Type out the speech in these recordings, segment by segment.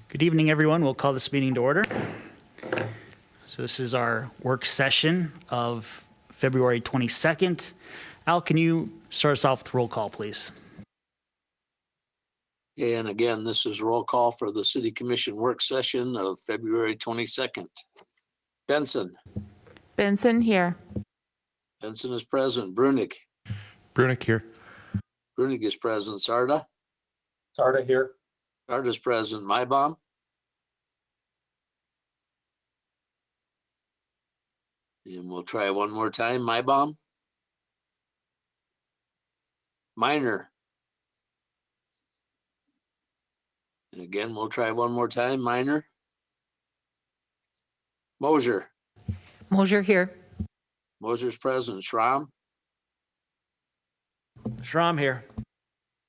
Good evening, everyone. We'll call this meeting to order. So this is our work session of February 22nd. Al, can you start us off with roll call, please? And again, this is roll call for the City Commission work session of February 22nd. Benson. Benson here. Benson is present. Brunig. Brunig here. Brunig is present. Sarda. Sarda here. Sarda's present. Mybom. And we'll try one more time. Mybom. Minor. And again, we'll try one more time. Minor. Mosier. Mosier here. Mosier's present. Schramm. Schramm here.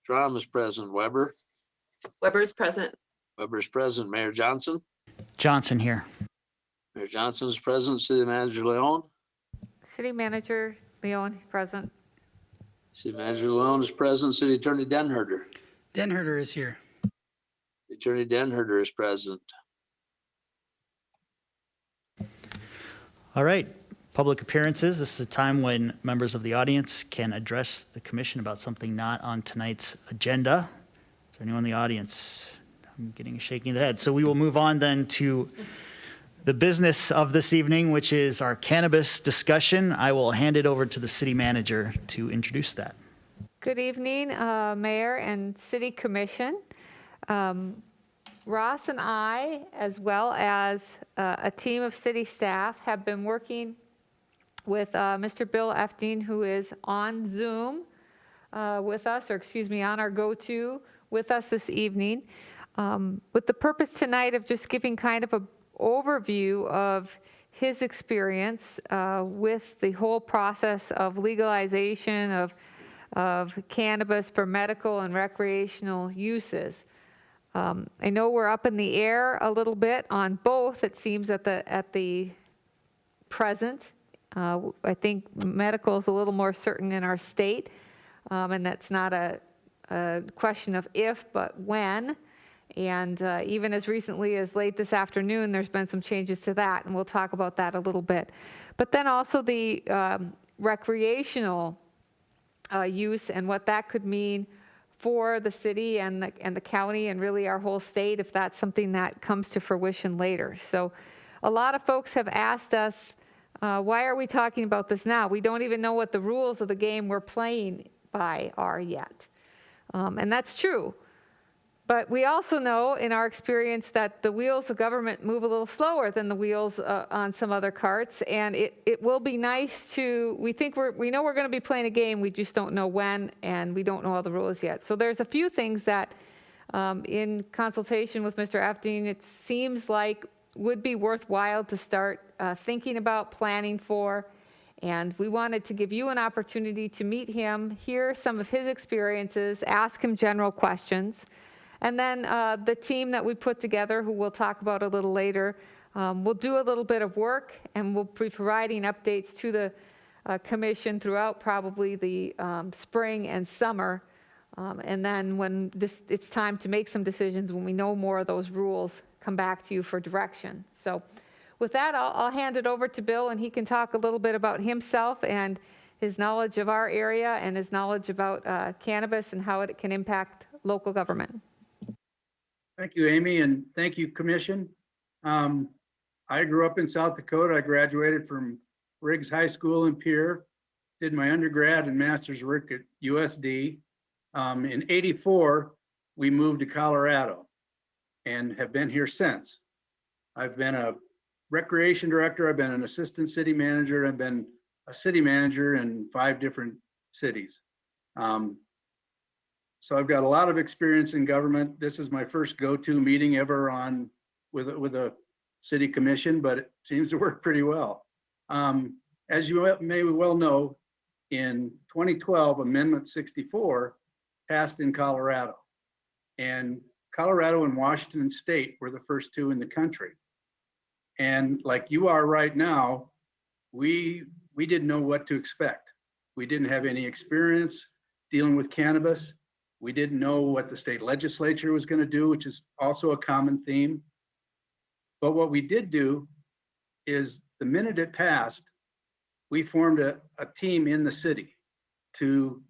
Schramm is present. Weber. Weber's present. Weber's present. Mayor Johnson. Johnson here. Mayor Johnson is present. City Manager Leon. City Manager Leon present. City Manager Leon is present. City Attorney Denherter. Denherter is here. Attorney Denherter is present. All right. Public appearances. This is a time when members of the audience can address the commission about something not on tonight's agenda. Is there anyone in the audience? I'm getting a shaking of the head. So we will move on then to the business of this evening, which is our cannabis discussion. I will hand it over to the city manager to introduce that. Good evening, Mayor and City Commission. Ross and I, as well as a team of city staff, have been working with Mr. Bill Efting, who is on Zoom with us, or excuse me, on our GoTo with us this evening, with the purpose tonight of just giving kind of an overview of his experience with the whole process of legalization of cannabis for medical and recreational uses. I know we're up in the air a little bit on both, it seems, at the present. I think medical is a little more certain in our state, and that's not a question of if, but when. And even as recently as late this afternoon, there's been some changes to that, and we'll talk about that a little bit. But then also the recreational use and what that could mean for the city and the county and really our whole state if that's something that comes to fruition later. So a lot of folks have asked us, why are we talking about this now? We don't even know what the rules of the game we're playing by are yet. And that's true. But we also know in our experience that the wheels of government move a little slower than the wheels on some other carts. And it will be nice to, we know we're going to be playing a game, we just don't know when, and we don't know all the rules yet. So there's a few things that in consultation with Mr. Efting, it seems like would be worthwhile to start thinking about, planning for. And we wanted to give you an opportunity to meet him, hear some of his experiences, ask him general questions. And then the team that we put together, who we'll talk about a little later, will do a little bit of work, and we'll be providing updates to the commission throughout probably the spring and summer. And then when it's time to make some decisions, when we know more of those rules, come back to you for direction. So with that, I'll hand it over to Bill, and he can talk a little bit about himself and his knowledge of our area and his knowledge about cannabis and how it can impact local government. Thank you, Amy, and thank you, Commission. I grew up in South Dakota. I graduated from Riggs High School in Pierre, did my undergrad and master's work at USD. In '84, we moved to Colorado and have been here since. I've been a recreation director, I've been an assistant city manager, I've been a city manager in 5 different cities. So I've got a lot of experience in government. This is my first go-to meeting ever with a city commission, but it seems to work pretty well. As you may well know, in 2012, Amendment 64 passed in Colorado. And Colorado and Washington State were the first 2 in the country. And like you are right now, we didn't know what to expect. We didn't have any experience. dealing with cannabis. We didn't know what the state legislature was going to do, which is also a common theme. But what we did do is the minute it passed, we formed a team in the city to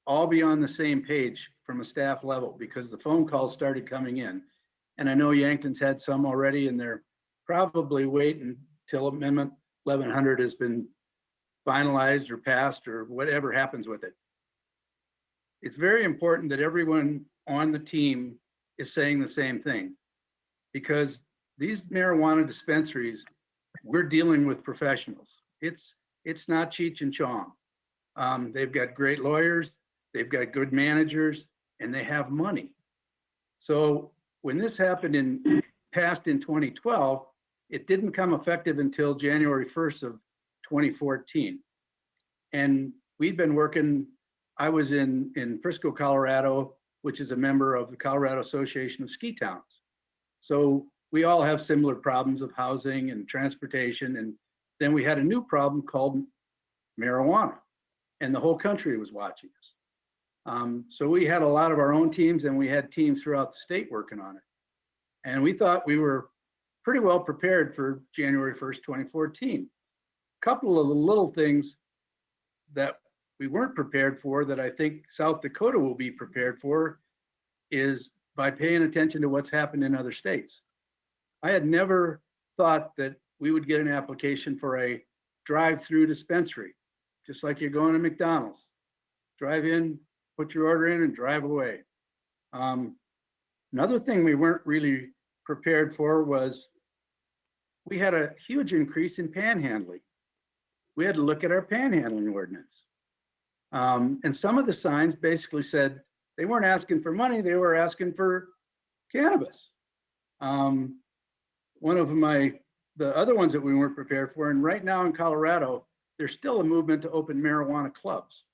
all be on the same page from a staff level, because the phone calls started coming in. And I know Yankton's had some already, and they're probably waiting till Amendment 1100 has been finalized or passed or whatever happens with it. It's very important that everyone on the team is saying the same thing, because these marijuana dispensaries, we're dealing with professionals. It's not Cheech and Chong. They've got great lawyers, they've got good managers, and they have money. So when this happened passed in 2012, it didn't come effective until January 1st of 2014. And we've been working, I was in Frisco, Colorado, which is a member of the Colorado Association of Ski Towns. So we all have similar problems of housing and transportation. And then we had a new problem called marijuana, and the whole country was watching us. So we had a lot of our own teams, and we had teams throughout the state working on it. And we thought we were pretty well prepared for January 1st, 2014. A couple of the little things that we weren't prepared for that I think South Dakota will be prepared for is by paying attention to what's happened in other states. I had never thought that we would get an application for a drive-through dispensary, just like you're going to McDonald's. Drive in, put your order in, and drive away. Another thing we weren't really prepared for was we had a huge increase in panhandling. We had to look at our panhandling ordinance. And some of the signs basically said they weren't asking for money, they were asking for cannabis. One of the other ones that we weren't prepared for, and right now in Colorado, there's still a movement to open marijuana clubs.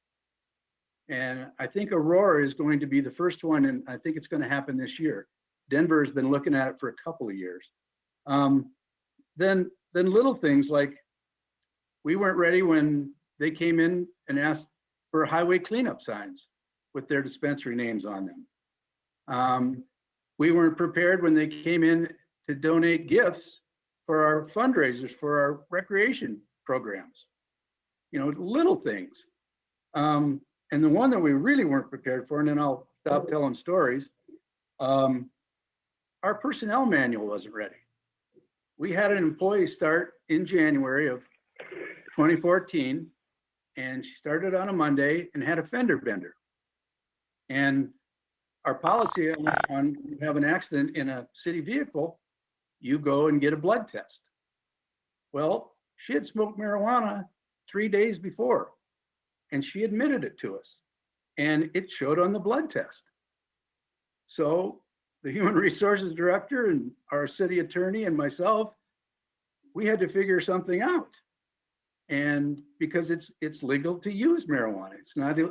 And I think Aurora is going to be the first one, and I think it's going to happen this year. Denver has been looking at it for a couple of years. Then little things like we weren't ready when they came in and asked for highway cleanup signs with their dispensary names on them. We weren't prepared when they came in to donate gifts for our fundraisers for our recreation programs. You know, little things. And the one that we really weren't prepared for, and then I'll stop telling stories, our personnel manual wasn't ready. We had an employee start in January of 2014, and she started on a Monday and had a fender bender. And our policy on you have an accident in a city vehicle, you go and get a blood test. Well, she had smoked marijuana 3 days before, and she admitted it to us, and it showed on the blood test. So the human resources director and our city attorney and myself, we had to figure something out. And because it's legal to use marijuana,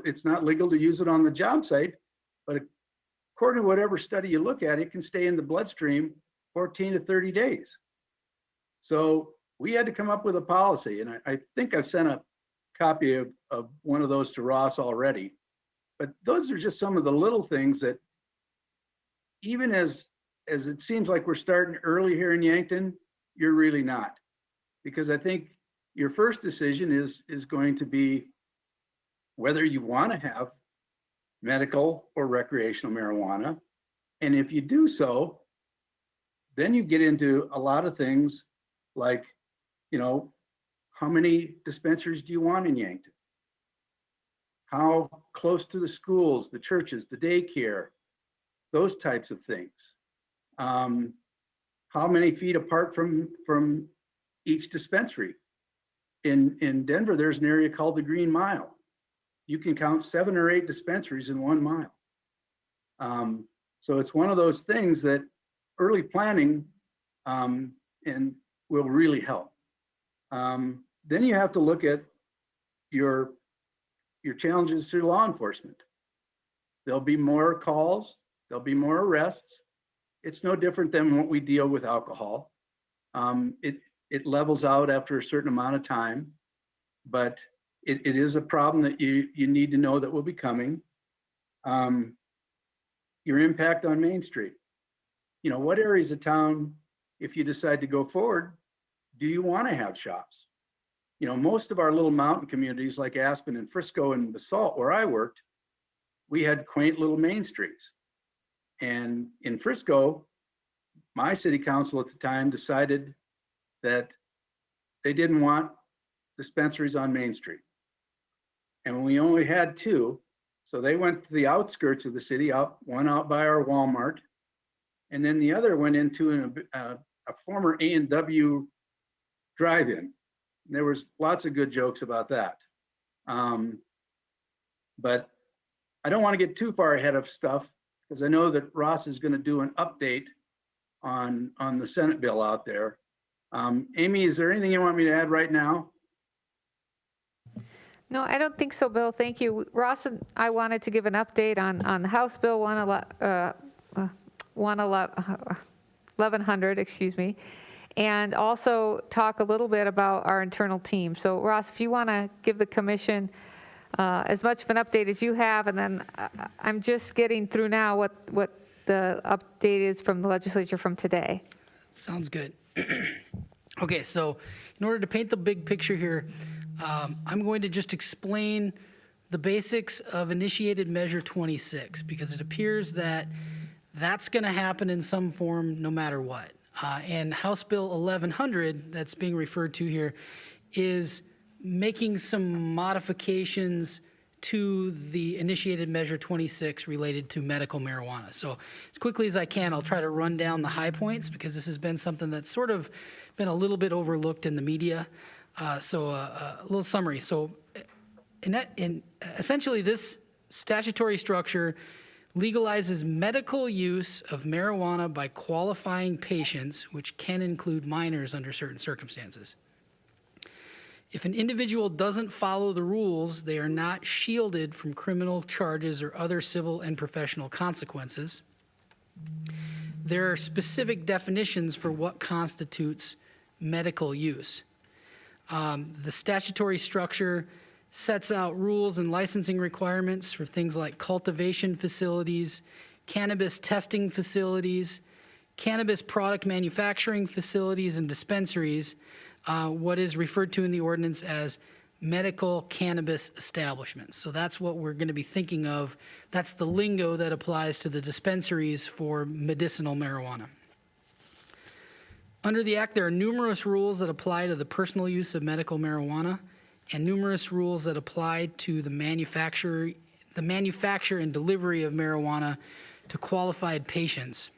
it's not legal to use it on the job site, but according to whatever study you look at, it can stay in the bloodstream 14 to 30 days. So we had to come up with a policy, and I think I've sent a copy of one of those to Ross already. But those are just some of the little things that, even as it seems like we're starting early here in Yankton, you're really not. Because I think your first decision is going to be whether you want to have medical or recreational marijuana. And if you do so, then you get into a lot of things like, you know, how many dispensaries do you want in Yankton? How close to the schools, the churches, the daycare, those types of things. How many feet apart from each dispensary? In Denver, there's an area called the Green Mile. You can count 7 or 8 dispensaries in 1 mile. So it's one of those things that early planning and will really help. Then you have to look at your challenges through law enforcement. There'll be more calls, there'll be more arrests. It's no different than what we deal with alcohol. It levels out after a certain amount of time, but it is a problem that you need to know that will be coming. Your impact on Main Street. You know, what areas of town, if you decide to go forward, do you want to have shops? You know, most of our little mountain communities like Aspen and Frisco and Basalt, where I worked, we had quaint little main streets. And in Frisco, my city council at the time decided that they didn't want dispensaries on Main Street. And we only had 2, so they went to the outskirts of the city, one out by our Walmart, and then the other went into a former A&W drive-in. There was lots of good jokes about that. But I don't want to get too far ahead of stuff because I know that Ross is going to do an update on the Senate bill out there. Amy, is there anything you want me to add right now? No, I don't think so, Bill. Thank you. Ross and I wanted to give an update on the House Bill 1100, excuse me, and also talk a little bit about our internal team. So Ross, if you want to give the commission as much of an update as you have, and then I'm just getting through now what the update is from the legislature from today. Sounds good. Okay, so in order to paint the big picture here, I'm going to just explain the basics of Initiated Measure 26 because it appears that that's going to happen in some form no matter what. And House Bill 1100 that's being referred to here is making some modifications to the Initiated Measure 26 related to medical marijuana. So as quickly as I can, I'll try to run down the high points because this has been something that's sort of been a little bit overlooked in the media. So a little summary. So essentially this statutory structure legalizes medical use of marijuana by qualifying patients, which can include minors under certain circumstances. If an individual doesn't follow the rules, they are not shielded from criminal charges or other civil and professional consequences. There are specific definitions for what constitutes medical use. The statutory structure sets out rules and licensing requirements for things like cultivation facilities, cannabis testing facilities, cannabis product manufacturing facilities and dispensaries, what is referred to in the ordinance as medical cannabis establishments. So that's what we're going to be thinking of. That's the lingo that applies to the dispensaries for medicinal marijuana. Under the Act, there are numerous rules that apply to the personal use of medical marijuana and numerous rules that apply to the manufacture and delivery of marijuana to qualified patients.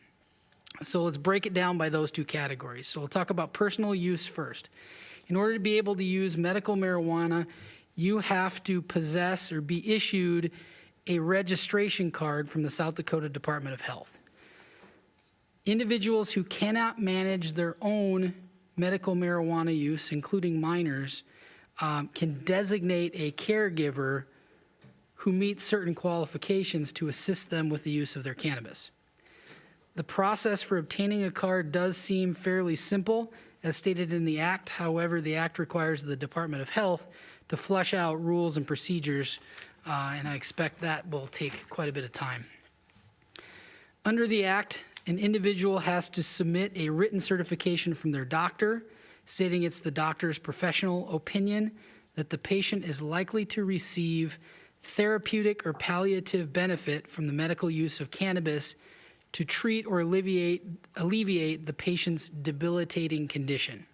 So let's break it down by those 2 categories. So we'll talk about personal use first. In order to be able to use medical marijuana, you have to possess or be issued a registration card from the South Dakota Department of Health. Individuals who cannot manage their own medical marijuana use, including minors, can designate a caregiver who meets certain qualifications to assist them with the use of their cannabis. The process for obtaining a card does seem fairly simple, as stated in the Act. However, the Act requires the Department of Health to flesh out rules and procedures, and I expect that will take quite a bit of time. Under the Act, an individual has to submit a written certification from their doctor, stating it's the doctor's professional opinion that the patient is likely to receive therapeutic or palliative benefit from the medical use of cannabis to treat or alleviate the patient's debilitating condition.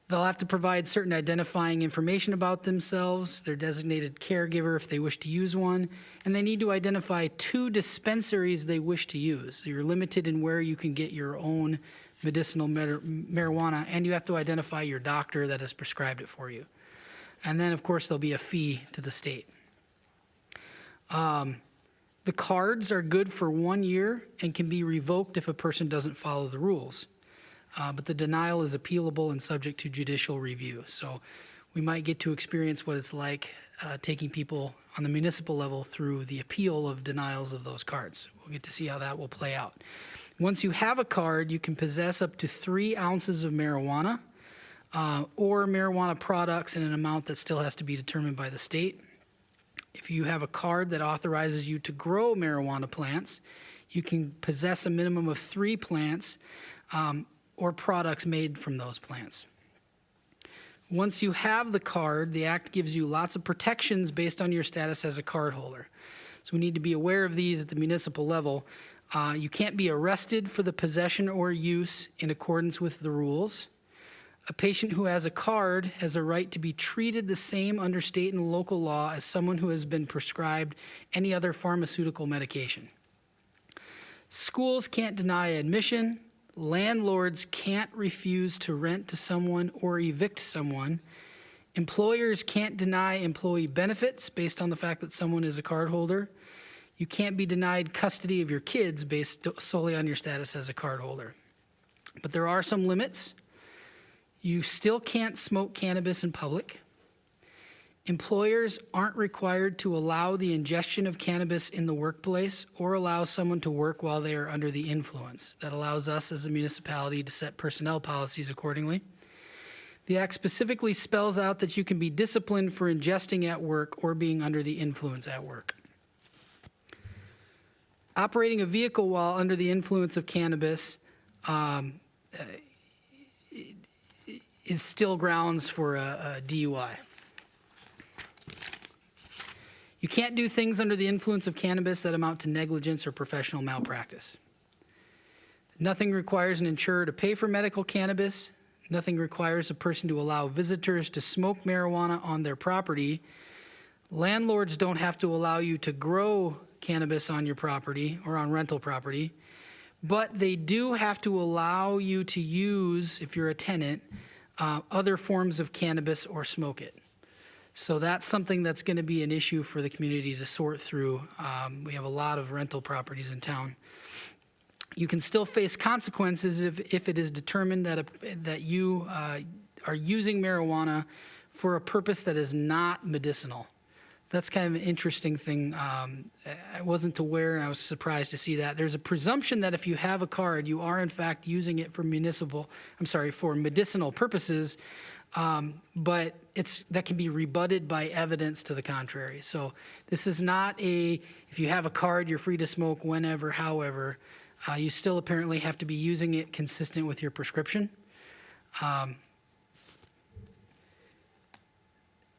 They'll have to provide certain identifying information about themselves, their designated caregiver if they wish to use one, and they need to identify 2 dispensaries they wish to use. So you're limited in where you can get your own medicinal marijuana, and you have to identify your doctor that has prescribed it for you. And then, of course, there'll be a fee to the state. The cards are good for 1 year and can be revoked if a person doesn't follow the rules. But the denial is appealable and subject to judicial review. So we might get to experience what it's like taking people on the municipal level through the appeal of denials of those cards. We'll get to see how that will play out. Once you have a card, you can possess up to 3 ounces of marijuana. or marijuana products in an amount that still has to be determined by the state. If you have a card that authorizes you to grow marijuana plants, you can possess a minimum of 3 plants or products made from those plants. Once you have the card, the Act gives you lots of protections based on your status as a card holder. So we need to be aware of these at the municipal level. You can't be arrested for the possession or use in accordance with the rules. A patient who has a card has a right to be treated the same under state and local law as someone who has been prescribed any other pharmaceutical medication. Schools can't deny admission. Landlords can't refuse to rent to someone or evict someone. Employers can't deny employee benefits based on the fact that someone is a card holder. You can't be denied custody of your kids based solely on your status as a card holder. But there are some limits. You still can't smoke cannabis in public. Employers aren't required to allow the ingestion of cannabis in the workplace or allow someone to work while they are under the influence. That allows us as a municipality to set personnel policies accordingly. The Act specifically spells out that you can be disciplined for ingesting at work or being under the influence at work. Operating a vehicle while under the influence of cannabis is still grounds for a DUI. You can't do things under the influence of cannabis that amount to negligence or professional malpractice. Nothing requires an insurer to pay for medical cannabis. Nothing requires a person to allow visitors to smoke marijuana on their property. Landlords don't have to allow you to grow cannabis on your property or on rental property, but they do have to allow you to use, if you're a tenant, other forms of cannabis or smoke it. So that's something that's going to be an issue for the community to sort through. We have a lot of rental properties in town. You can still face consequences if it is determined that you are using marijuana for a purpose that is not medicinal. That's kind of an interesting thing. I wasn't aware, and I was surprised to see that. There's a presumption that if you have a card, you are in fact using it for for medicinal purposes, but that can be rebutted by evidence to the contrary. So this is not if you have a card, you're free to smoke whenever, however. You still apparently have to be using it consistent with your prescription.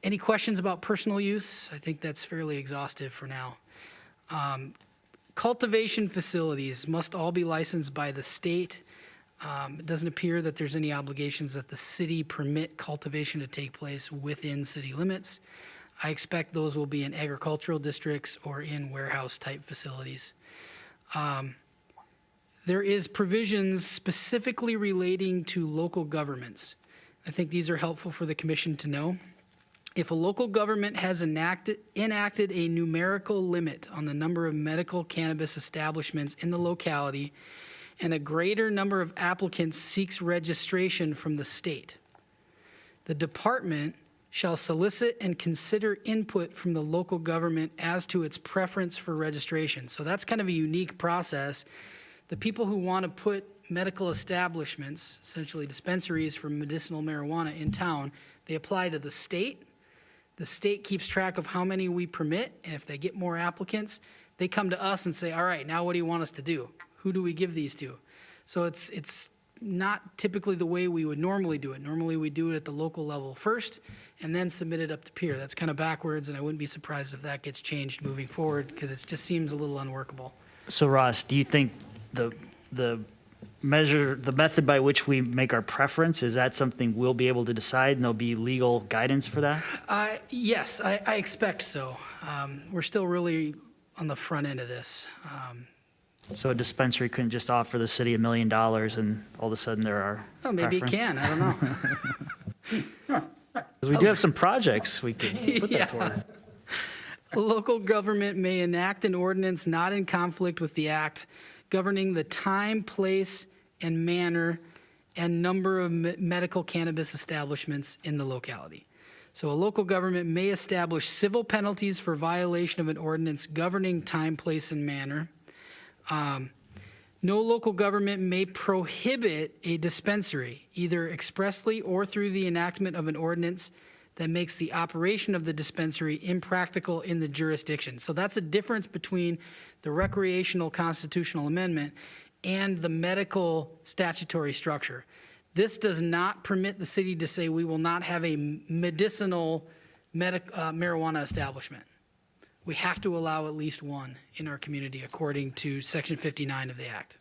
Any questions about personal use? I think that's fairly exhaustive for now. Cultivation facilities must all be licensed by the state. It doesn't appear that there's any obligations that the city permit cultivation to take place within city limits. I expect those will be in agricultural districts or in warehouse-type facilities. There is provisions specifically relating to local governments. I think these are helpful for the commission to know. If a local government has enacted a numerical limit on the number of medical cannabis establishments in the locality, and a greater number of applicants seeks registration from the state, the department shall solicit and consider input from the local government as to its preference for registration. So that's kind of a unique process. The people who want to put medical establishments, essentially dispensaries for medicinal marijuana in town, they apply to the state. The state keeps track of how many we permit, and if they get more applicants, they come to us and say, all right, now what do you want us to do? Who do we give these to? So it's not typically the way we would normally do it. Normally we do it at the local level first and then submit it up to peer. That's kind of backwards, and I wouldn't be surprised if that gets changed moving forward because it just seems a little unworkable. So Ross, do you think the method by which we make our preference, is that something we'll be able to decide and there'll be legal guidance for that? Yes, I expect so. We're still really on the front end of this. So a dispensary couldn't just offer the city $1 million and all of a sudden there are Well, maybe it preference? can, I don't know. Because we do have some projects we could put Yeah. that towards. A local government may enact an ordinance not in conflict with the act governing the time, place, and manner and number of medical cannabis establishments in the locality. So a local government may establish civil penalties for violation of an ordinance governing time, place, and manner. No local government may prohibit a dispensary, either expressly or through the enactment of an ordinance that makes the operation of the dispensary impractical in the jurisdiction. So that's a difference between the recreational constitutional amendment and the medical statutory structure. This does not permit the city to say we will not have a medicinal marijuana establishment. We have to allow at least one in our community according to Section 59 of the Act.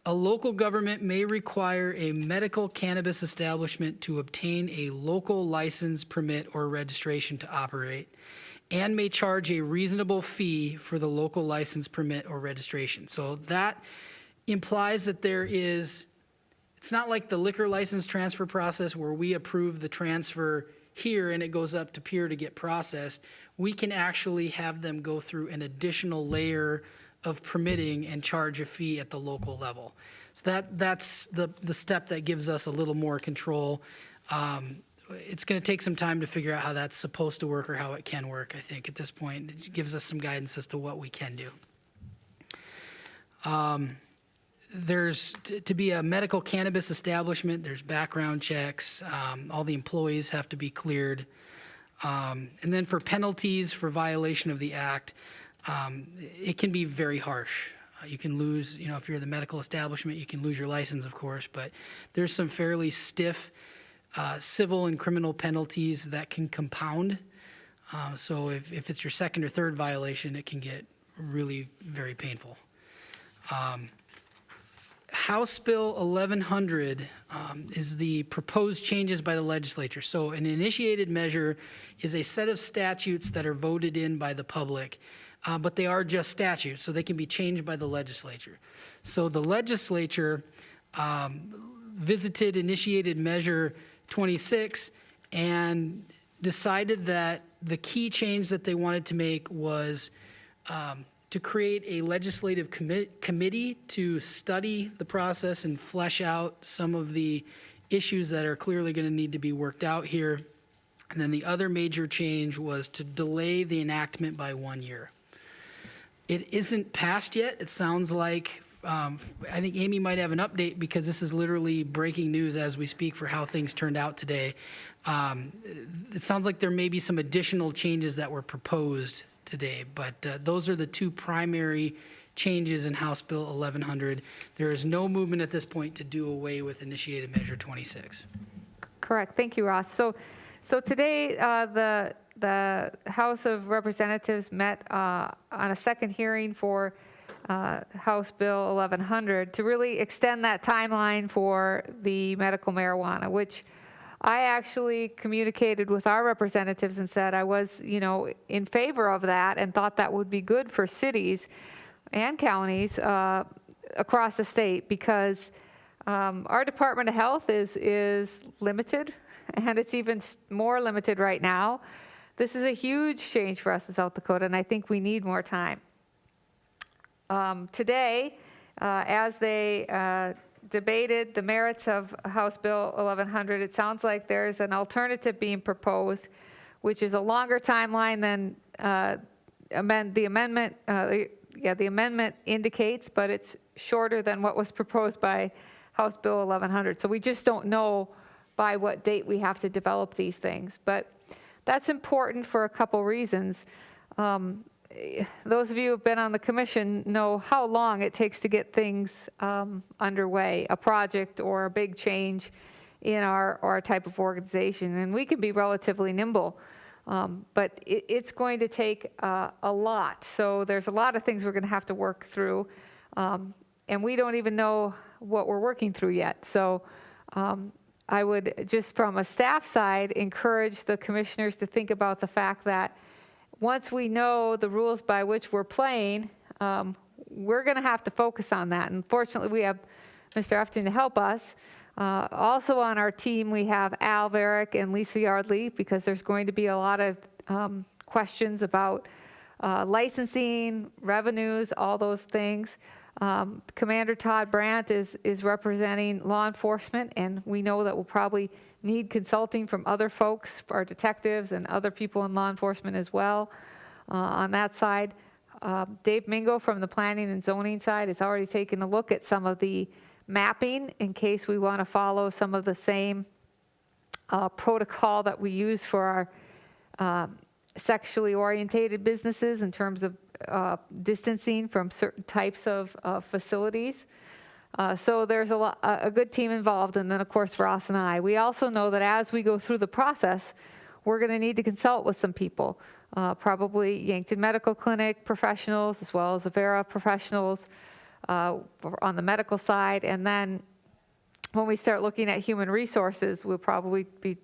A local government may require a medical cannabis establishment to obtain a local license, permit, or registration to operate, and may charge a reasonable fee for the local license, permit, or registration. So that implies that it's not like the liquor license transfer process where we approve the transfer here and it goes up to Pier to get processed. We can actually have them go through an additional layer of permitting and charge a fee at the local level. So that's the step that gives us a little more control. It's going to take some time to figure out how that's supposed to work or how it can work, I think, at this point. It gives us some guidance as to what we can do. There's, to be a medical cannabis establishment, there's background checks. All the employees have to be cleared. And then for penalties for violation of the act, it can be very harsh. You can lose, if you're the medical establishment, you can lose your license, of course, but there's some fairly stiff civil and criminal penalties that can compound. So if it's your second or third violation, it can get really very painful. House Bill 1100 is the proposed changes by the legislature. So an initiated measure is a set of statutes that are voted in by the public, but they are just statutes, so they can be changed by the legislature. So the legislature visited initiated measure 26 and decided that the key change that they wanted to make was to create a legislative committee to study the process and flesh out some of the issues that are clearly going to need to be worked out here. And then the other major change was to delay the enactment by 1 year. It isn't passed yet. It sounds like, I think Amy might have an update because this is literally breaking news as we speak for how things turned out today. It sounds like there may be some additional changes that were proposed today, but those are the two primary changes in House Bill 1100. There is no movement at this point to do away with initiated measure 26. Correct. Thank you, Ross. So today, the House of Representatives met on a second hearing for House Bill 1100 to really extend that timeline for the medical marijuana, which I actually communicated with our representatives and said I was, in favor of that and thought that would be good for cities and counties across the state because our Department of Health is limited, and it's even more limited right now. This is a huge change for us in South Dakota, and I think we need more time. Today, as they debated the merits of House Bill 1100, it sounds like there's an alternative being proposed, which is a longer timeline than the amendment. The amendment indicates, but it's shorter than what was proposed by House Bill 1100. So we just don't know by what date we have to develop these things. But that's important for a couple reasons. Those of you who have been on the commission know how long it takes to get things underway, a project or a big change in our type of organization. And we can be relatively nimble, but it's going to take a lot. So there's a lot of things we're going to have to work through, and we don't even know what we're working through yet. So I would just from a staff side encourage the commissioners to think about the fact that once we know the rules by which we're playing, we're going to have to focus on that. And fortunately, we have Mr. Efton to help us. Also on our team, we have Al Varick and Lisa Yardley, because there's going to be a lot of questions about licensing, revenues, all those things. Commander Todd Brandt is representing law enforcement, and we know that we'll probably need consulting from other folks, our detectives and other people in law enforcement as well on that side. Dave Mingo from the planning and zoning side has already taken a look at some of the mapping in case we want to follow some of the same protocol that we use for our sexually orientated businesses in terms of distancing from certain types of facilities. So there's a good team involved, and then of course Ross and I. We also know that as we go through the process, we're going to need to consult with some people, probably Yankton Medical Clinic professionals as well as Avera professionals on the medical side, and then when we start looking at human resources, we'll probably be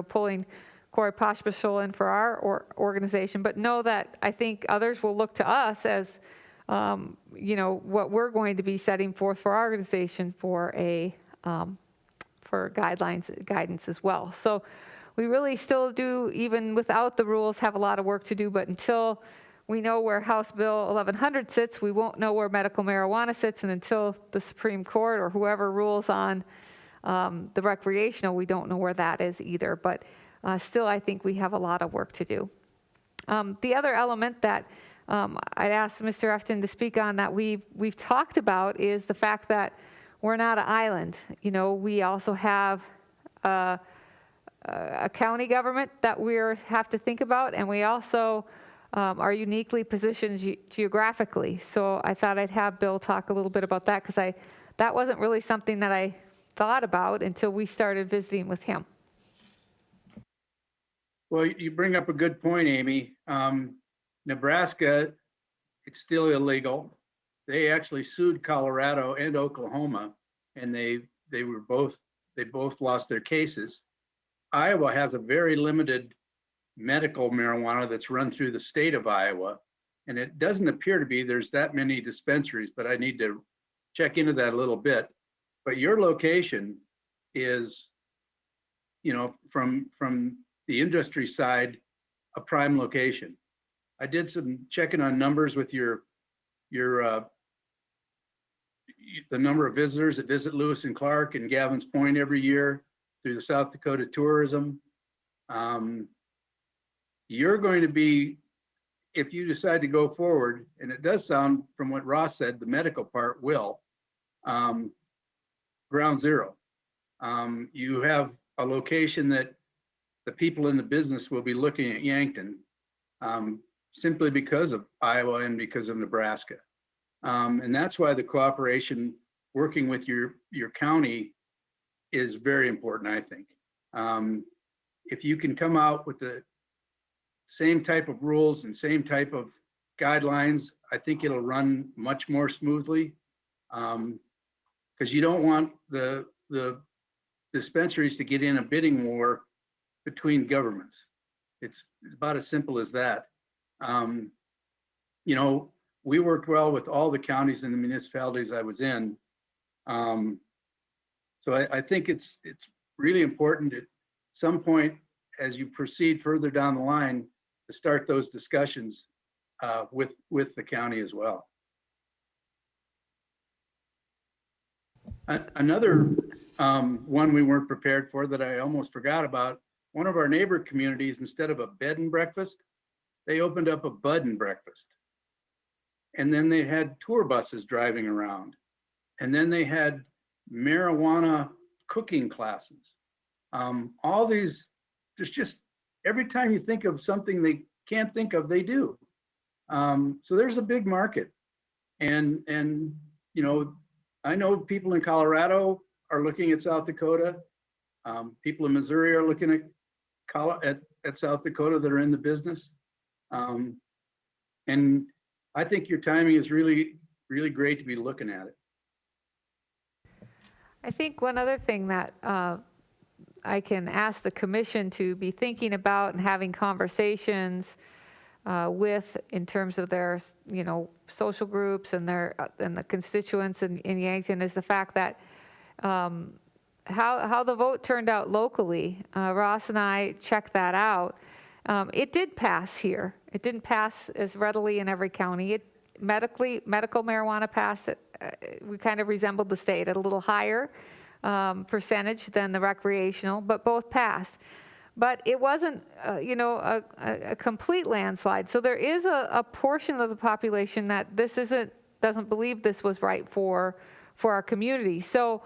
pulling Corey Poshbushel in for our organization, but know that I think others will look to us as what we're going to be setting forth for our organization for guidance as well. So we really still do, even without the rules, have a lot of work to do, but until we know where House Bill 1100 sits, we won't know where medical marijuana sits, and until the Supreme Court or whoever rules on the recreational, we don't know where that is either. But still, I think we have a lot of work to do. The other element that I'd ask Mr. Efton to speak on that we've talked about is the fact that we're not an island. We also have a county government that we have to think about, and we also are uniquely positioned geographically. So I thought I'd have Bill talk a little bit about that, because that wasn't really something that I thought about until we started visiting with him. Well, you bring up a good point, Amy. Nebraska, it's still illegal. They actually sued Colorado and Oklahoma, and they both lost their cases. Iowa has a very limited medical marijuana that's run through the state of Iowa, and it doesn't appear to be there's that many dispensaries, but I need to check into that a little bit. But your location is, from the industry side, a prime location. I did some checking on numbers with the number of visitors that visit Lewis and Clark and Gavin's Point every year through the South Dakota tourism. You're going to be, if you decide to go forward, and it does sound from what Ross said, the medical part will, ground zero. You have a location that the people in the business will be looking at Yankton, simply because of Iowa and because of Nebraska. And that's why the cooperation working with your county is very important, I think. If you can come out with the same type of rules and same type of guidelines, I think it'll run much more smoothly. Because you don't want the dispensaries to get in a bidding war between governments. It's about as simple as that. We worked well with all the counties and the municipalities I was in. So I think it's really important at some point, as you proceed further down the line, to start those discussions with the county as well. Another one we weren't prepared for that I almost forgot about, one of our neighbor communities, instead of a bed and breakfast, they opened up a bud and breakfast. And then they had tour buses driving around. And then they had marijuana cooking classes. All these, there's just, every time you think of something they can't think of, they do. So there's a big market. And I know people in Colorado are looking at South Dakota. People in Missouri are looking at South Dakota that are in the business. And I think your timing is really, really great to be looking at it. I think one other thing that I can ask the commission to be thinking about and having conversations with, in terms of their, social groups and the constituents in Yankton, is the fact that how the vote turned out locally. Ross and I checked that out. It did pass here. It didn't pass as readily in every county. Medical marijuana passed. We kind of resembled the state at a little higher percentage than the recreational, but both passed. but it wasn't, a complete landslide. So there is a portion of the population that doesn't believe this was right for our community. So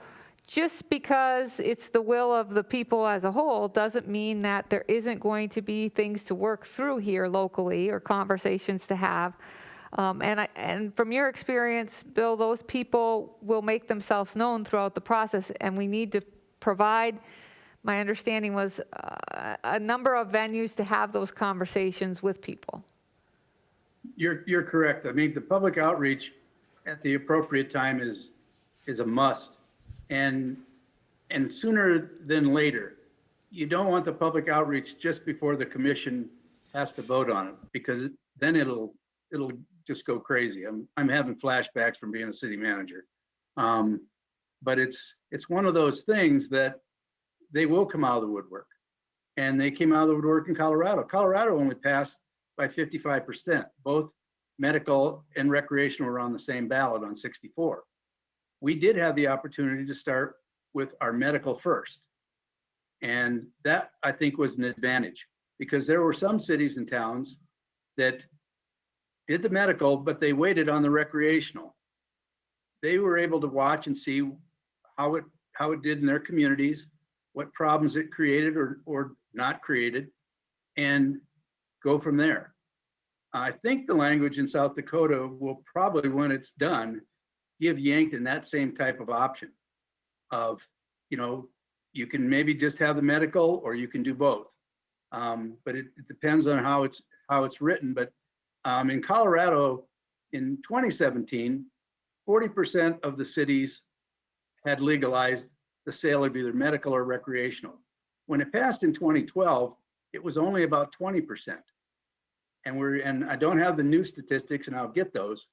just because it's the will of the people as a whole doesn't mean that there isn't going to be things to work through here locally or conversations to have. And from your experience, Bill, those people will make themselves known throughout the process, and we need to provide, my understanding was, a number of venues to have those conversations with people. You're correct. I mean, the public outreach at the appropriate time is a must. And sooner than later. You don't want the public outreach just before the commission has to vote on it, because then it'll just go crazy. I'm having flashbacks from being a city manager. But it's one of those things that they will come out of the woodwork. And they came out of the woodwork in Colorado. Colorado only passed by 55%. Both medical and recreational were on the same ballot on 64. We did have the opportunity to start with our medical first. And that, I think, was an advantage, because there were some cities and towns that did the medical, but they waited on the recreational. They were able to watch and see how it did in their communities, what problems it created or not created, and go from there. I think the language in South Dakota will probably, when it's done, give Yankton that same type of option of, you can maybe just have the medical, or you can do both. But it depends on how it's written. But in Colorado in 2017, 40% of the cities had legalized the sale of either medical or recreational. When it passed in 2012, it was only about 20%. And I don't have the new statistics, and I'll get those,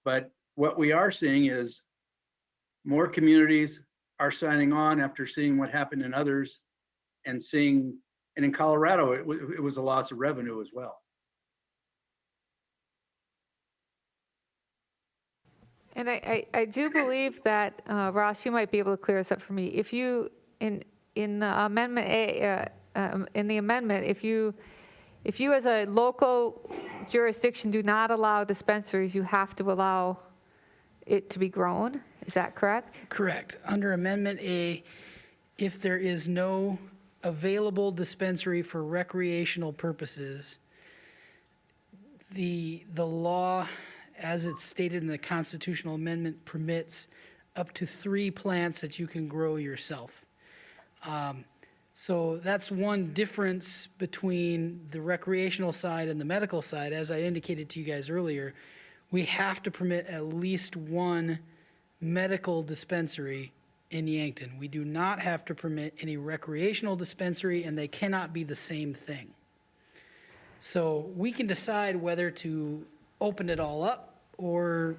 but what we are seeing is more communities are signing on after seeing what happened in others, and in Colorado, it was a loss of revenue as well. And I do believe that, Ross, you might be able to clear this up for me. If you, in the amendment if you as a local jurisdiction do not allow dispensaries, you have to allow it to be grown. Is that correct? Correct. Under Amendment A, if there is no available dispensary for recreational purposes, the law, as it's stated in the constitutional amendment, permits up to 3 plants that you can grow yourself. So that's one difference between the recreational side and the medical side. As I indicated to you guys earlier, we have to permit at least one medical dispensary in Yankton. We do not have to permit any recreational dispensary, and they cannot be the same thing. So we can decide whether to open it all up or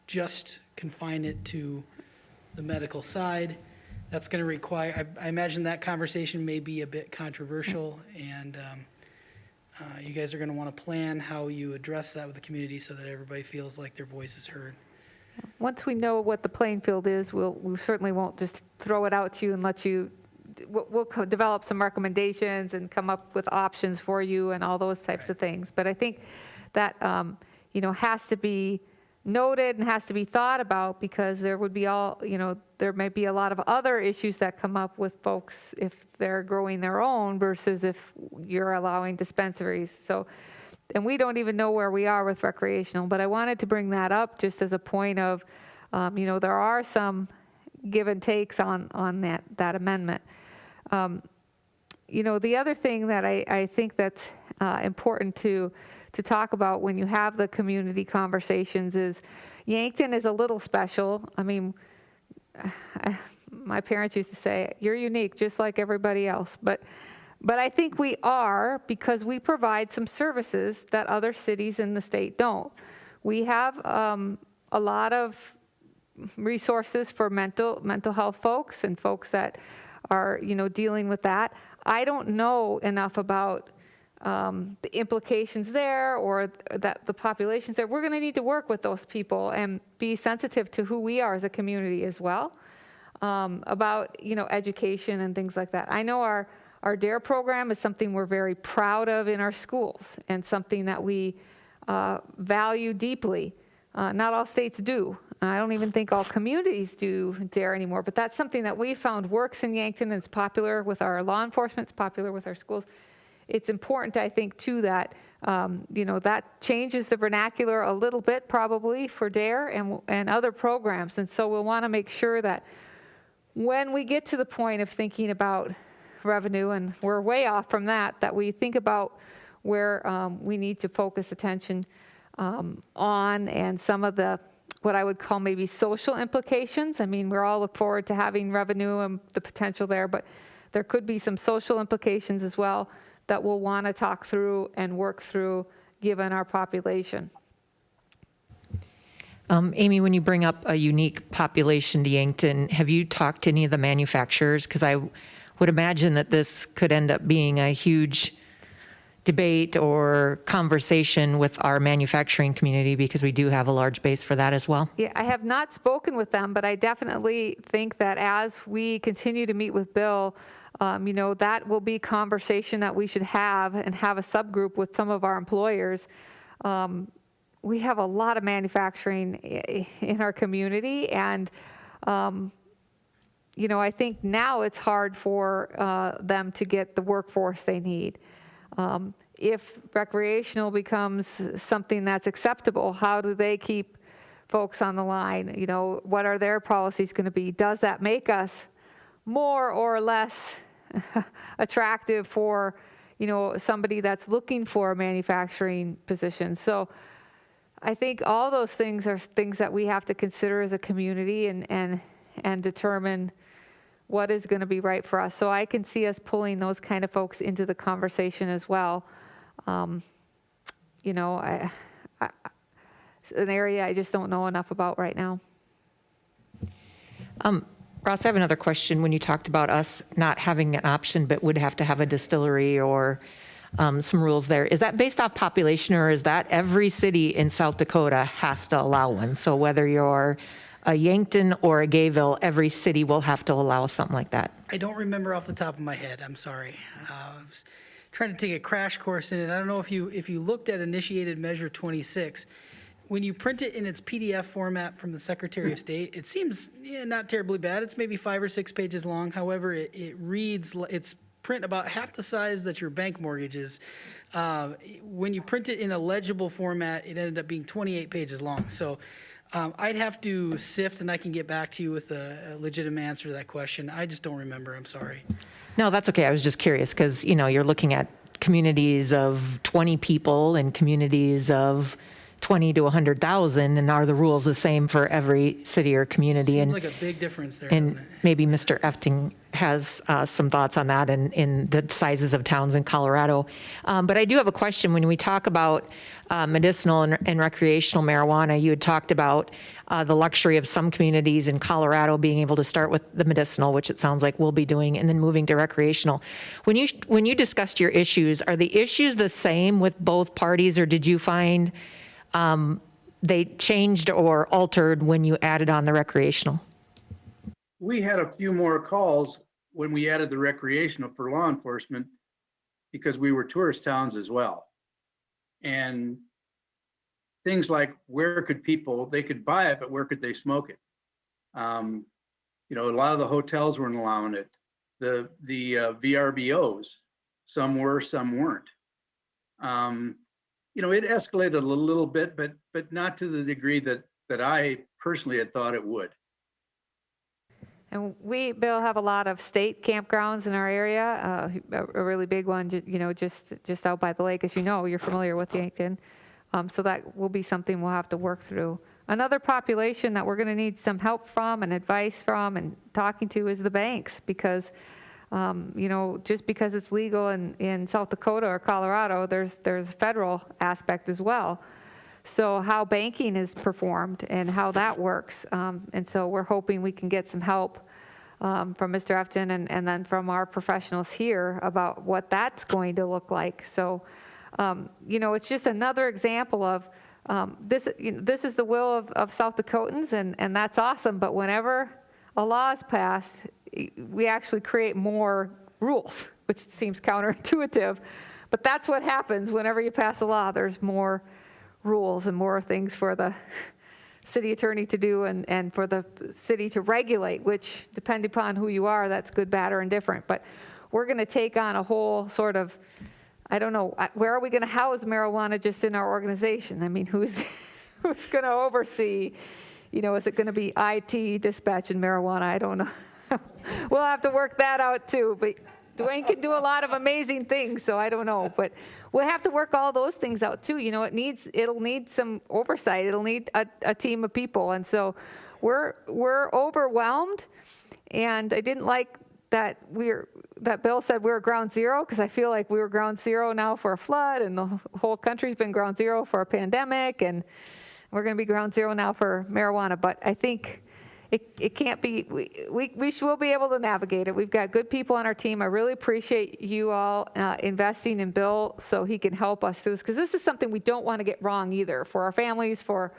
just confine it to the medical side. That's going to require, I imagine that conversation may be a bit controversial, and you guys are going to want to plan how you address that with the community so that everybody feels like their voice is heard. Once we know what the playing field is, we certainly won't just throw it out to you and let you, we'll develop some recommendations and come up with options for you and all those types of things. But I think that, has to be noted and has to be thought about, because there would be there may be a lot of other issues that come up with folks if they're growing their own versus if you're allowing dispensaries. So, and we don't even know where we are with recreational, but I wanted to bring that up just as a point of, there are some give and takes on that amendment. The other thing that I think that's important to talk about when you have the community conversations is Yankton is a little special. I mean, my parents used to say, you're unique just like everybody else. But I think we are, because we provide some services that other cities in the state don't. We have a lot of resources for mental health folks and folks that are, dealing with that. I don't know enough about the implications there, or that the populations there. We're going to need to work with those people and be sensitive to who we are as a community as well, about education and things like that. I know Our DARE program is something we're very proud of in our schools and something that we value deeply. Not all states do. I don't even think all communities do DARE anymore, but that's something that we found works in Yankton and it's popular with our law enforcement, it's popular with our schools. It's important, I think, too, that, that changes the vernacular a little bit probably for DARE and other programs. And so we'll want to make sure that when we get to the point of thinking about revenue, and we're way off from that, that we think about where we need to focus attention on and some of the, what I would call maybe social implications. I mean, we're all look forward to having revenue and the potential there, but there could be some social implications as well that we'll want to talk through and work through given our population. Amy, when you bring up a unique population to Yankton, have you talked to any of the manufacturers? Because I would imagine that this could end up being a huge debate or conversation with our manufacturing community because we do have a large base for that as well. Yeah, I have not spoken with them, but I definitely think that as we continue to meet with Bill, that will be conversation that we should have and have a subgroup with some of our employers. We have a lot of manufacturing in our community, and I think now it's hard for them to get the workforce they need. If recreational becomes something that's acceptable, how do they keep folks on the line? What are their policies going to be? Does that make us more or less attractive for, somebody that's looking for a manufacturing position? So I think all those things are things that we have to consider as a community and determine what is going to be right for us. So I can see us pulling those kind of folks into the conversation as well. It's an area I just don't know enough about right now. Ross, I have another question. When you talked about us not having an option but would have to have a distillery or some rules there, is that based off population or is that every city in South Dakota has to allow one? So whether you're a Yankton or a Gayville, every city will have to allow something like that. I don't remember off the top of my head, I'm sorry. I was trying to take a crash course in it. I don't know if you looked at Initiated Measure 26. When you print it in its PDF format from the Secretary of State, it seems not terribly bad. It's maybe 5 or 6 pages long. However, it reads, it's print about half the size that your bank mortgage is. When you print it in a legible format, it ended up being 28 pages long. So I'd have to sift, and I can get back to you with a legitimate answer to that question. I just don't remember. I'm sorry. No, that's okay. I was just curious because, you're looking at communities of 20 people and communities of 20 to 100,000, and are the rules the same for every city or community? Seems And like a big difference there, And doesn't it? maybe Mr. Efting has some thoughts on that and in the sizes of towns in Colorado. But I do have a question. When we talk about medicinal and recreational marijuana, you had talked about the luxury of some communities in Colorado being able to start with the medicinal, which it sounds like we'll be doing, and then moving to recreational. When you discussed your issues, are the issues the same with both parties, or did you find they changed or altered when you added on the recreational? We had a few more calls when we added the recreational for law enforcement because we were tourist towns as well. And things like they could buy it, but where could they smoke it? A lot of the hotels weren't allowing it. The VRBOs, some were, some weren't. It escalated a little bit, but not to the degree that I personally had thought it would. And we, Bill, have a lot of state campgrounds in our area. A really big one, just out by the lake, as you know, you're familiar with Yankton. So that will be something we'll have to work through. Another population that we're going to need some help from and advice from and talking to is the banks, because just because it's legal in South Dakota or Colorado, there's a federal aspect as well. So how banking is performed and how that works. And so we're hoping we can get some help from Mr. Efton and then from our professionals here about what that's going to look like. So, it's just another example of this is the will of South Dakotans, and that's awesome. But whenever a law is passed, we actually create more rules which seems counterintuitive. But that's what happens whenever you pass a law. There's more rules and more things for the city attorney to do and for the city to regulate, which, depending upon who you are, that's good, bad, or indifferent. But we're going to take on a whole sort of, I don't know, where are we going to house marijuana just in our organization? I mean, who's going to oversee, is it going to be IT dispatching marijuana? I don't know. We'll have to work that out too, but Dwayne can do a lot of amazing things, so I don't know. But we'll have to work all those things out too. It'll need some oversight. It'll need a team of people. And so we're overwhelmed. And I didn't like that Bill said we're ground zero, because I feel like we were ground zero now for a flood, and the whole country's been ground zero for a pandemic, and we're going to be ground zero now for marijuana. But I think it can't be, we will be able to navigate it. We've got good people on our team. I really appreciate you all investing in Bill so he can help us through this, because this is something we don't want to get wrong either, for our families, for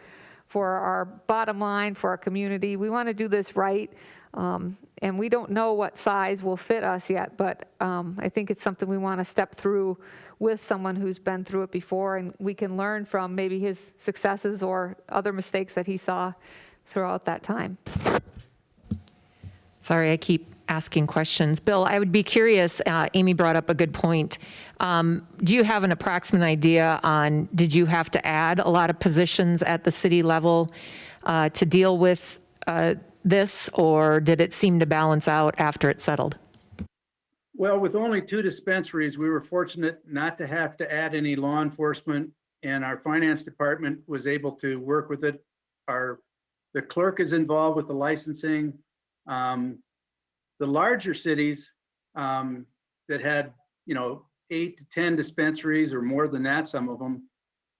our bottom line, for our community. We want to do this right. And we don't know what size will fit us yet, but I think it's something we want to step through with someone who's been through it before, and we can learn from maybe his successes or other mistakes that he saw throughout that time. Sorry, I keep asking questions. Bill, I would be curious, Amy brought up a good point. Do you have an approximate idea on, did you have to add a lot of positions at the city level to deal with this, or did it seem to balance out after it settled? Well, with only 2 dispensaries, we were fortunate not to have to add any law enforcement, and our finance department was able to work with it. The clerk is involved with the licensing. The larger cities that had, 8 to 10 dispensaries or more than that, some of them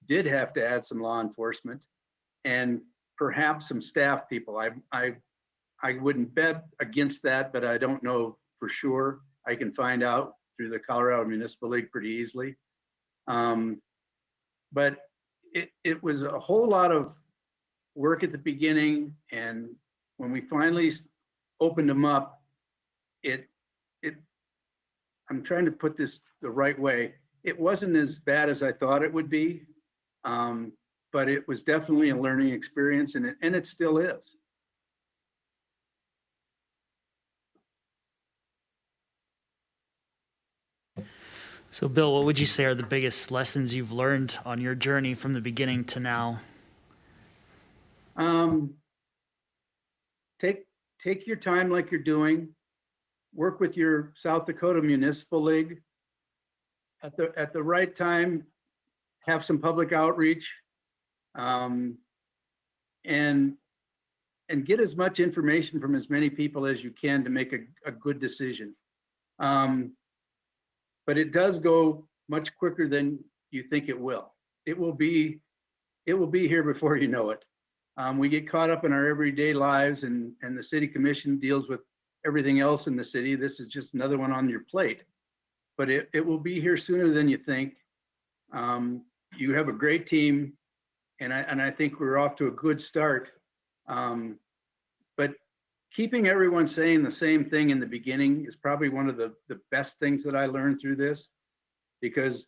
did have to add some law enforcement and perhaps some staff people. I wouldn't bet against that, but I don't know for sure. I can find out through the Colorado Municipal League pretty easily. But it was a whole lot of work at the beginning, and when we finally opened them up, I'm trying to put this the right way. It wasn't as bad as I thought it would be, but it was definitely a learning experience, and it still is. So Bill, what would you say are the biggest lessons you've learned on your journey from the beginning to now? Take your time like you're doing. Work with your South Dakota Municipal League. At the right time, have some public outreach, and get as much information from as many people as you can to make a good decision. But it does go much quicker than you think it will. It will be here before you know it. We get caught up in our everyday lives, and the city commission deals with everything else in the city. This is just another one on your plate, but it will be here sooner than you think. You have a great team, and I think we're off to a good start. But keeping everyone saying the same thing in the beginning is probably one of the best things that I learned through this, because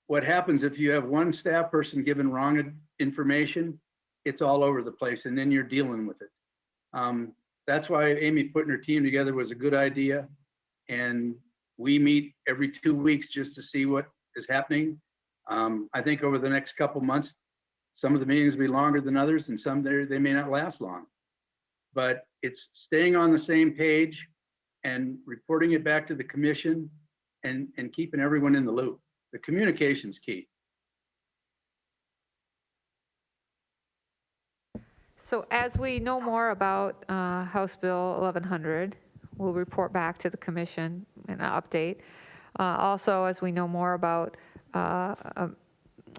what happens if you have one staff person giving wrong information, it's all over the place, and then you're dealing with it. That's why Amy putting her team together was a good idea. And we meet every 2 weeks just to see what is happening. I think over the next couple months, some of the meetings will be longer than others, and some they may not last long. But it's staying on the same page and reporting it back to the commission and keeping everyone in the loop. The communication's key. So as we know more about House Bill 1100, we'll report back to the commission in an update. Also, as we know more about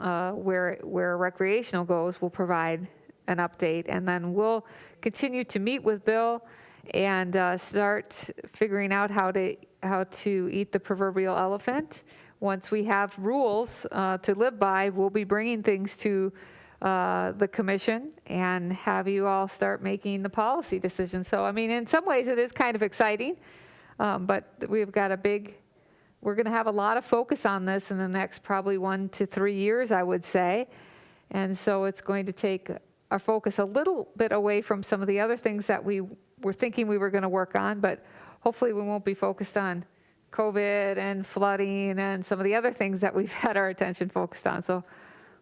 where recreational goes, we'll provide an update. And then we'll continue to meet with Bill and start figuring out how to eat the proverbial elephant. Once we have rules to live by, we'll be bringing things to the commission and have you all start making the policy decisions. So, I mean, in some ways it is kind of exciting, but we've got a big we're going to have a lot of focus on this in the next probably 1 to 3 years, I would say. And so it's going to take our focus a little bit away from some of the other things that we were thinking we were going to work on, but hopefully we won't be focused on COVID and flooding and some of the other things that we've had our attention focused on. So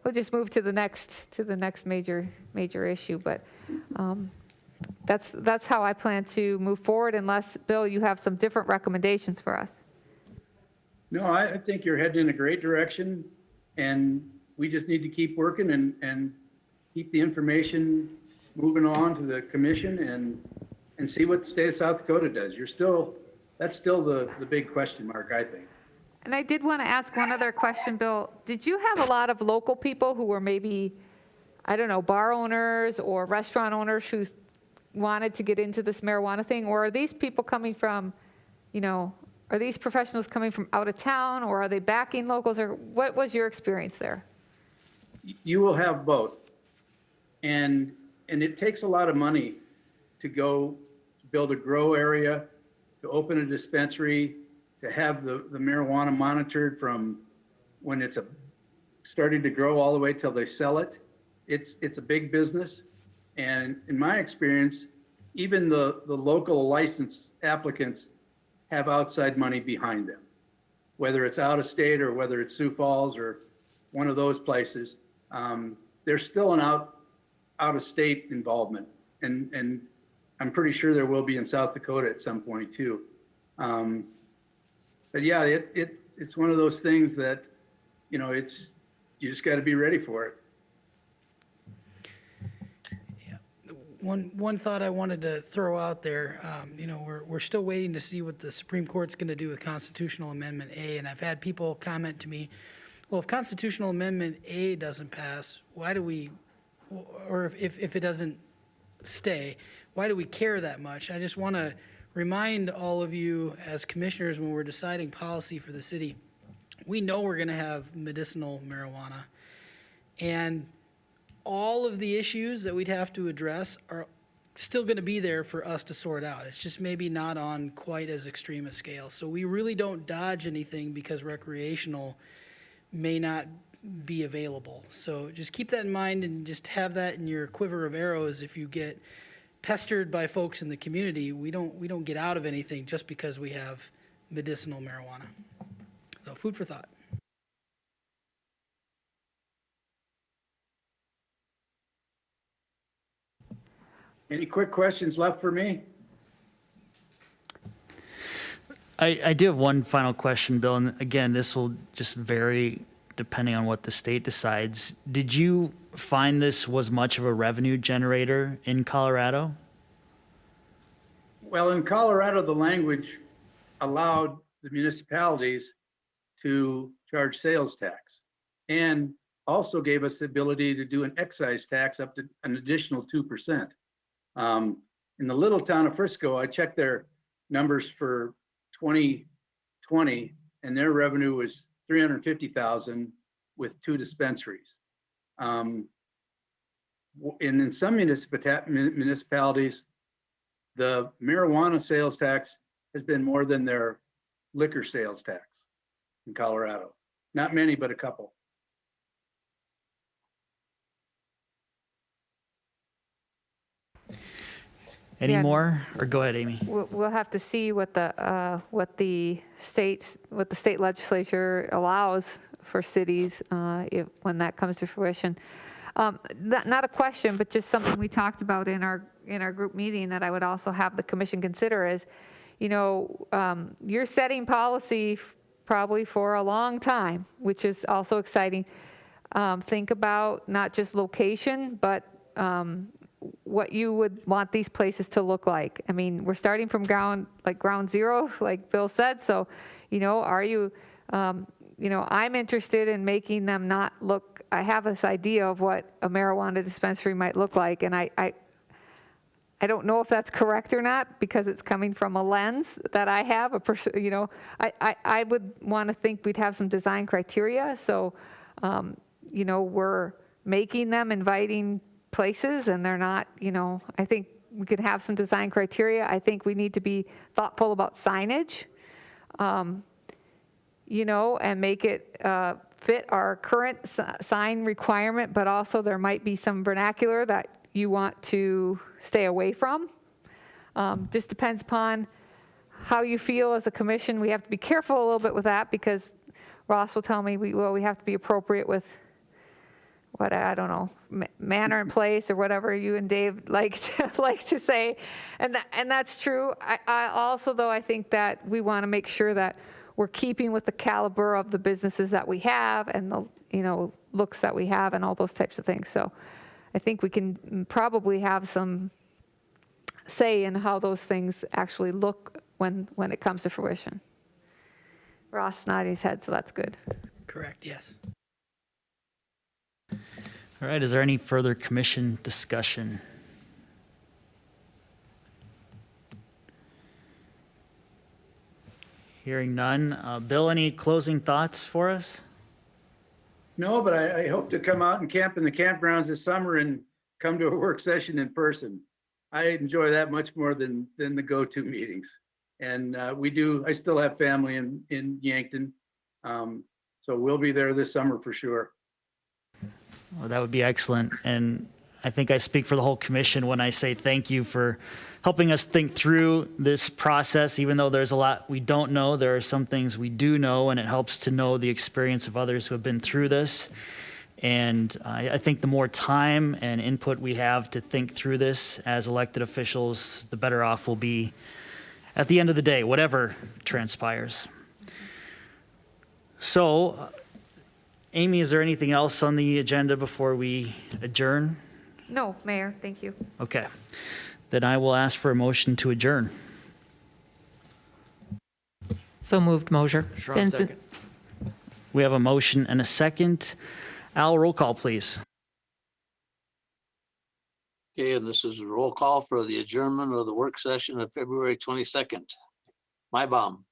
we'll just move to the next major issue. But that's how I plan to move forward, unless, Bill, you have some different recommendations for us. No, I think you're heading in a great direction, and we just need to keep working and keep the information moving on to the commission and see what the state of South Dakota does. That's still the big question mark, I think. And I did want to ask one other question, Bill. Did you have a lot of local people who were maybe, I don't know, bar owners or restaurant owners who wanted to get into this marijuana thing? Or are these people coming from, are these professionals coming from out of town, or are they backing locals, or what was your experience there? You will have both. And it takes a lot of money to go build a grow area, to open a dispensary, to have the marijuana monitored from when it's starting to grow all the way till they sell it. It's a big business. And in my experience, even the local license applicants have outside money behind them, whether it's out of state or whether it's Sioux Falls or one of those places. There's still an out of state involvement. And I'm pretty sure there will be in South Dakota at some point too. But yeah, it's one of those things that, you just got to be ready for it. One thought I wanted to throw out there, we're still waiting to see what the Supreme Court's going to do with Constitutional Amendment A, and I've had people comment to me, well, if Constitutional Amendment A doesn't pass, why do we, or if it doesn't stay, why do we care that much? I just want to remind all of you as commissioners, when we're deciding policy for the city, we know we're going to have medicinal marijuana, and all of the issues that we'd have to address are still going to be there for us to sort out. It's just maybe not on quite as extreme a scale. So we really don't dodge anything because recreational may not be available. So just keep that in mind and just have that in your quiver of arrows. If you get pestered by folks in the community, we don't get out of anything just because we have medicinal marijuana. So food for thought. Any quick questions left for me? I do have one final question, Bill, and again, this will just vary depending on what the state decides. Did you find this was much of a revenue generator in Colorado? Well, in Colorado, the language allowed the municipalities to charge sales tax and also gave us the ability to do an excise tax up to an additional 2%. In the little town of Frisco, I checked their numbers for 2020, and their revenue was $350,000 with 2 dispensaries. And in some municipalities, the marijuana sales tax has been more than their liquor sales tax in Colorado. Not many, but a couple. Any Yeah. more? Or go ahead, Amy. We'll have to see what the state legislature allows for cities when that comes to fruition. Not a question, but just something we talked about in our group meeting that I would also have the commission consider is, you're setting policy probably for a long time, which is also exciting. Think about not just location, but what you would want these places to look like. I mean, we're starting from ground zero, like Bill said. So, are you, I'm interested in making them not look, I have this idea of what a marijuana dispensary might look like. And I don't know if that's correct or not, because it's coming from a lens that I have, I would want to think we'd have some design criteria. So, we're making them inviting places, and they're not, I think we could have some design criteria. I think we need to be thoughtful about signage. and make it fit our current sign requirement, but also there might be some vernacular that you want to stay away from. Just depends upon how you feel as a commission. We have to be careful a little bit with that because Ross will tell me, we have to be appropriate with what, I don't know, manner and place or whatever you and Dave like to say. And that's true. I also, though, I think that we want to make sure that we're keeping with the caliber of the businesses that we have and the, looks that we have and all those types of things. So I think we can probably have some say in how those things actually look when it comes to fruition. Ross nodding his head, so that's good. Correct, yes. All right, is there any further commission discussion? Hearing none. Bill, any closing thoughts for us? No, but I hope to come out and camp in the campgrounds this summer and come to a work session in person. I enjoy that much more than the go-to meetings. And I still have family in Yankton. So we'll be there this summer for sure. Well, that would be excellent. And I think I speak for the whole commission when I say thank you for helping us think through this process. Even though there's a lot we don't know, there are some things we do know, and it helps to know the experience of others who have been through this. And I think the more time and input we have to think through this as elected officials, the better off we'll be at the end of the day, whatever transpires. So, Amy, is there anything else on the agenda before we adjourn? No, Mayor, thank you. Okay. Then I will ask for a motion to adjourn. So moved, Mosier. Schramm, Benson. second. We have a motion and a second. Al, roll call, please. Okay, and this is a roll call for the adjournment of the work session of February 22nd. Mybom.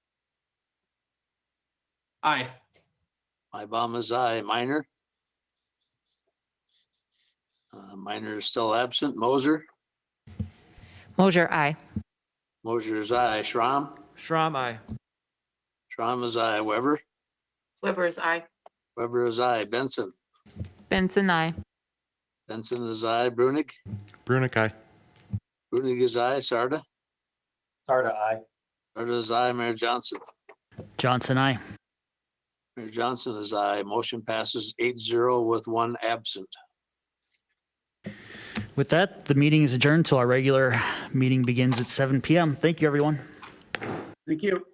Aye. Mybom is aye. Minor. Minor is still absent. Moser. Mosier, aye. Moser is aye. Schramm. Schramm, aye. Schramm is aye. Weber. Weber is aye. Weber is aye. Benson. Benson, aye. Benson is aye. Brunig. Brunick, aye. Brunig is aye. Sarda. Sarda, aye. Sarda is aye. Mayor Johnson. Johnson, aye. Mayor Johnson is aye. Motion passes 8-0 with one absent. With that, the meeting is adjourned till our regular meeting begins at 7 p.m. Thank you, everyone. Thank you.